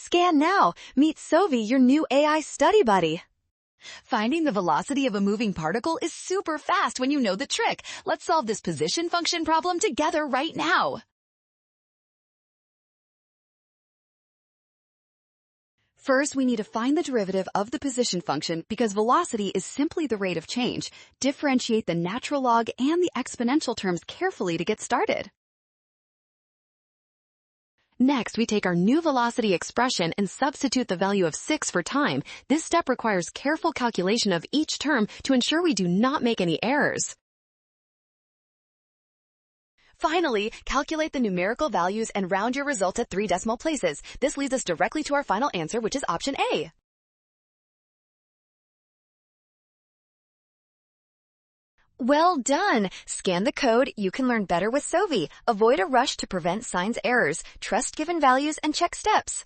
Scan now. Meet Sovi, your new AI study buddy. Finding the velocity of a moving particle is super fast when you know the trick. Let's solve this position function problem together right now. First, we need to find the derivative of the position function because velocity is simply the rate of change. Differentiate the natural log and the exponential terms carefully to get started. Next, we take our new velocity expression and substitute the value of 6 for time. This step requires careful calculation of each term to ensure we do not make any errors. Finally, calculate the numerical values and round your results at 3 decimal places. This leads us directly to our final answer, which is option A. Well done! Scan the code. You can learn better with Sovi. Avoid a rush to prevent signs errors. Trust given values and check steps.